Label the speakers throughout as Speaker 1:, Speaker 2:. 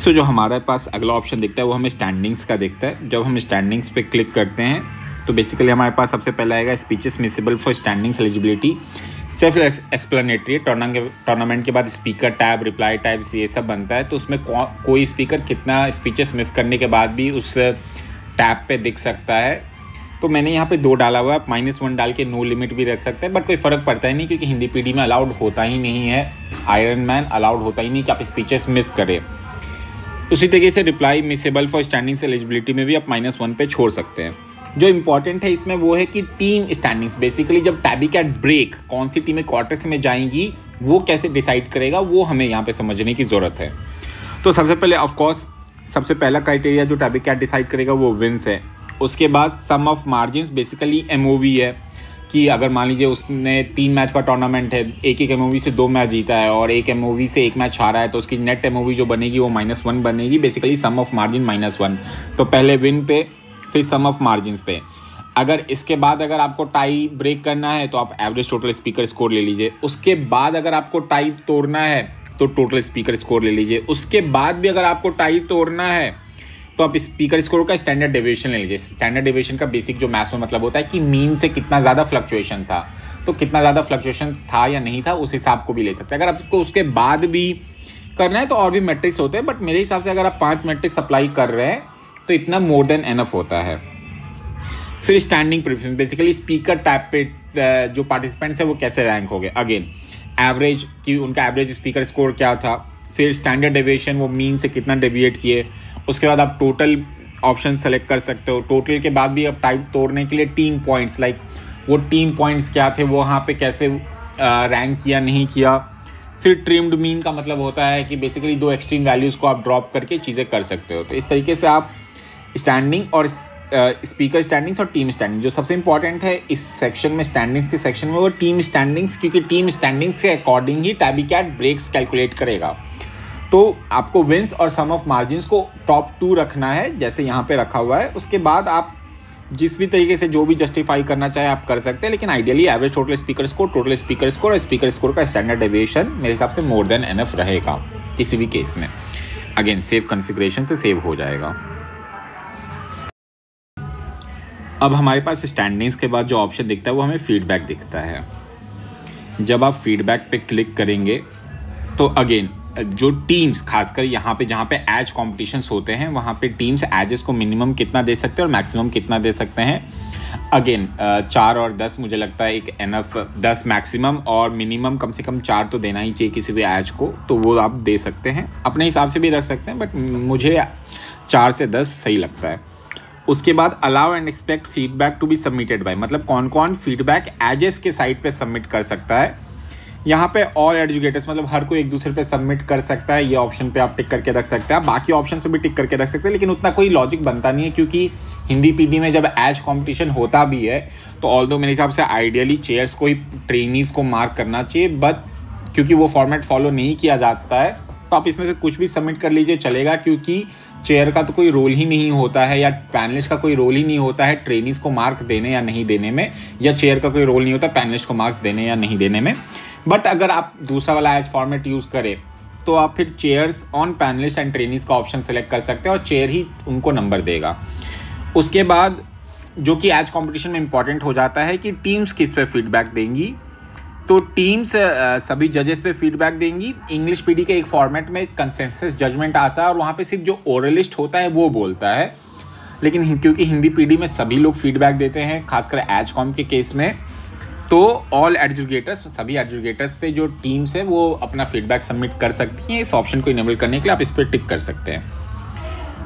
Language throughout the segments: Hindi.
Speaker 1: जो हमारे पास अगला ऑप्शन दिखता है वो हमें स्टैंडिंग्स का दिखता है। जब हम स्टैंडिंग्स पे क्लिक करते हैं तो बेसिकली हमारे पास सबसे पहला आएगा speeches miscible for standings eligibility, self explanatory. Tournament के बाद स्पीकर टैब, रिप्लाई टैब्स, ये सब बनता है। तो उसमें कोई स्पीकर कितना स्पीचेस मिस करने के बाद भी उस टैब पे दिख सकता है। तो मैंने यहाँ पे 2 डाला हुआ है। आप -1 डाल के नो लिमिट भी रख सकते हैं, बट कोई फ़र्क पड़ता ही नहीं क्योंकि हिंदी पीडी में अलाउड होता ही नहीं है। आयरन मैन अलाउड होता ही नहीं कि आप स्पीचेस मिस करें। उसी तरीके से reply miscible for standings eligibility में भी आप -1 पे छोड़ सकते हैं। जो इंपॉर्टेंट है इसमें वो है कि टीम स्टैंडिंग्स, बेसिकली जब टैबी कैट ब्रेक कौन सी टीमें क्वार्टर्स में जाएंगी वो कैसे डिसाइड करेगा, वो हमें यहाँ पे समझने की ज़रूरत है। तो सबसे पहले ऑफकोर्स सबसे पहला क्राइटेरिया जो टैबी कैट डिसाइड करेगा वो विंस है। उसके बाद सम ऑफ मार्जिन, बेसिकली MOV है कि अगर मान लीजिए उसने 3 मैच का टूर्नामेंट है, एक MOV से 2 मैच जीता है और एक MOV से 1 मैच हारा है, तो उसकी नेट MOV जो बनेगी वो -1 बनेगी। Basically sum of margin -1। तो पहले विन पे, फिर सम ऑफ मार्जिन पे। अगर इसके बाद अगर आपको टाई ब्रेक करना है तो आप एवरेज टोटल स्पीकर स्कोर ले लीजिए। उसके बाद अगर आपको टाई तोड़ना है तो टोटल स्पीकर स्कोर ले लीजिए। उसके बाद भी अगर आपको टाई तोड़ना है तो आप स्पीकर स्कोर का स्टैंडर्ड डेविएशन ले लीजिए। स्टैंडर्ड डेविएशन का बेसिक जो मैथ्स में मतलब होता है कि मीन से कितना ज़्यादा फ्लक्चुएशन था, तो कितना ज़्यादा फ्लक्चुएशन था या नहीं था उस हिसाब को भी ले सकते हैं। अगर आपको उसके बाद भी करना है तो और भी मैट्रिक्स होते हैं, बट मेरे हिसाब से अगर आप 5 मैट्रिक्स अप्लाई कर रहे हैं तो इतना मोर देन एनफ होता है। फिर standing preference, basically speaker tab पे जो पार्टिसिपेंट्स है वो कैसे रैंक हो गए। अगेन एवरेज कि उनका एवरेज स्पीकर स्कोर क्या था। फिर स्टैंडर्ड डेविएशन, वो मीन से कितना डेविएट किए। उसके बाद आप टोटल ऑप्शन सेलेक्ट कर सकते हो। टोटल के बाद भी आप टाइप तोड़ने के लिए टीम पॉइंट्स, लाइक वो टीम पॉइंट्स क्या थे, वो वहाँ पे कैसे रैंक किया नहीं किया। फिर ट्रिम्ड मीन का मतलब होता है कि बेसिकली 2 एक्सट्रीम वैल्यूज़ को आप ड्रॉप करके चीज़ें कर सकते हो। तो इस तरीके से आप स्टैंडिंग और स्पीकर स्टैंडिंग्स और टीम स्टैंडिंग, जो सबसे इंपॉर्टेंट है इस सेक्शन में, स्टैंडिंग्स के सेक्शन में, वो टीम स्टैंडिंग्स, क्योंकि टीम स्टैंडिंग्स के अकॉर्डिंग ही टैबी कैट ब्रेक्स कैलकुलेट करेगा। तो आपको विंस और सम ऑफ मार्जिन्स को टॉप 2 रखना है, जैसे यहाँ पे रखा हुआ है। उसके बाद आप जिस भी तरीके से जो भी जस्टिफाई करना चाहे आप कर सकते हैं, लेकिन ideally average total speaker score, total speaker score और स्पीकर स्कोर का स्टैंडर्ड डेविएशन मेरे हिसाब से मोर देन एनफ रहेगा किसी भी केस में। अगेन सेव कॉन्फ़िगरेशन से सेव हो जाएगा। अब हमारे पास स्टैंडिंग्स के बाद जो ऑप्शन दिखता है वो हमें फीडबैक दिखता है। जब आप फीडबैक पे क्लिक करेंगे तो अगेन जो टीम्स, खासकर यहाँ पे जहाँ पे एज कॉम्पिटिशन्स होते हैं वहाँ पे टीम्स एजेस को मिनिमम कितना दे सकते हैं और मैक्सिमम कितना दे सकते हैं। अगेन 4 और 10 मुझे लगता है एक एनफ, 10 मैक्सिमम और मिनिमम कम से कम 4 तो देना ही चाहिए किसी भी एज को, तो वो आप दे सकते हैं। अपने हिसाब से भी रख सकते हैं, बट मुझे 4 से 10 सही लगता है। उसके बाद allow and expect feedback to be submitted by, मतलब कौन कौन फीडबैक एजेस के साइट पे सबमिट कर सकता है। यहाँ पे ऑल एजुकेटर्स, मतलब हर कोई एक दूसरे पे सबमिट कर सकता है। ये ऑप्शन पे आप टिक करके रख सकते हैं। आप बाकी ऑप्शन पे भी टिक करके रख सकते हैं, लेकिन उतना कोई लॉजिक बनता नहीं है क्योंकि हिंदी पीडी में जब एज कंपटीशन होता भी है तो ऑल्दो मेरे हिसाब से आइडियली चेयर्स को ही ट्रेनीज को मार्क करना चाहिए, बट क्योंकि वो फॉर्मेट फॉलो नहीं किया जाता है तो आप इसमें से कुछ भी सबमिट कर लीजिए, चलेगा। क्योंकि चेयर का तो कोई रोल ही नहीं होता है या पैनलिस्ट का कोई रोल ही नहीं होता है ट्रेनीज को मार्क देने या नहीं देने में, या चेयर का कोई रोल नहीं होता पैनलिस्ट को मार्क्स देने या नहीं देने में। बट अगर आप दूसरा वाला एज फॉर्मेट यूज़ करें तो आप फिर chairs on panelist and trainees का ऑप्शन सेलेक्ट कर सकते हैं और चेयर ही उनको नंबर देगा। उसके बाद जो कि एज कंपटीशन में इंपॉर्टेंट हो जाता है कि टीम्स किस पे फीडबैक देंगी, तो टीम्स सभी जजेस पे फीडबैक देंगी। इंग्लिश पीडी के एक फॉर्मेट में कंसेंसस जजमेंट आता है और वहाँ पे सिर्फ जो ओरलिस्ट होता है वो बोलता है, लेकिन क्योंकि हिंदी पीडी में सभी लोग फीडबैक देते हैं, खासकर एज कॉम के केस में, तो ऑल एडजुकेटर्स, सभी एडजुकेटर्स पे जो टीम्स है वो अपना फीडबैक सबमिट कर सकती हैं। इस ऑप्शन को इनेबल करने के लिए आप इस पर टिक कर सकते हैं।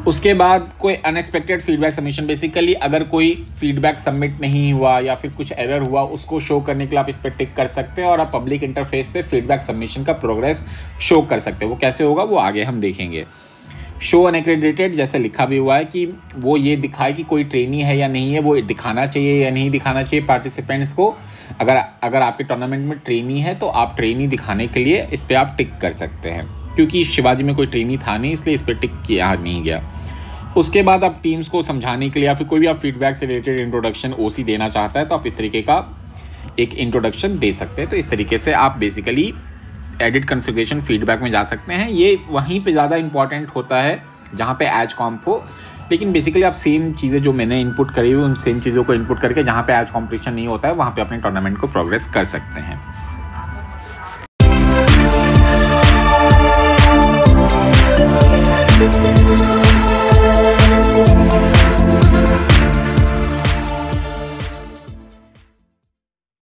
Speaker 1: उसके बाद कोई अनएक्सपेक्टेड फीडबैक सबमिशन, बेसिकली अगर कोई फीडबैक सबमिट नहीं हुआ या फिर कुछ एरर हुआ उसको शो करने के लिए आप इस पर टिक कर सकते हैं और आप पब्लिक इंटरफेस पे फीडबैक सबमिशन का प्रोग्रेस शो कर सकते हैं। वो कैसे होगा वो आगे हम देखेंगे। शो अनएक्रेडिटेड, जैसे लिखा भी हुआ है कि वो ये दिखाए कि कोई ट्रेनी है या नहीं है, वो दिखाना चाहिए या नहीं दिखाना चाहिए पार्टिसिपेंट्स को। अगर आपके टूर्नामेंट में ट्रेनी है तो आप ट्रेनी दिखाने के लिए इस पर आप टिक कर सकते हैं। क्योंकि शिवाजी में कोई ट्रेनी था नहीं इसलिए इस पर टिक किया नहीं गया। उसके बाद आप टीम्स को समझाने के लिए या फिर कोई भी आप फीडबैक से रिलेटेड इंट्रोडक्शन ओसी देना चाहता है तो आप इस तरीके का एक इंट्रोडक्शन दे सकते हैं। तो इस तरीके से आप बेसिकली एडिट कॉन्फ़िगरेशन फीडबैक में जा सकते हैं। ये वहीं पे ज़्यादा इंपॉर्टेंट होता है जहाँ पे एज कॉम्प हो, लेकिन बेसिकली आप सेम चीज़ें जो मैंने इनपुट करी हुई उन सेम चीज़ों को इनपुट करके जहाँ पे एज कॉम्पिटिशन नहीं होता है वहाँ पे अपने टूर्नामेंट को प्रोग्रेस कर सकते हैं।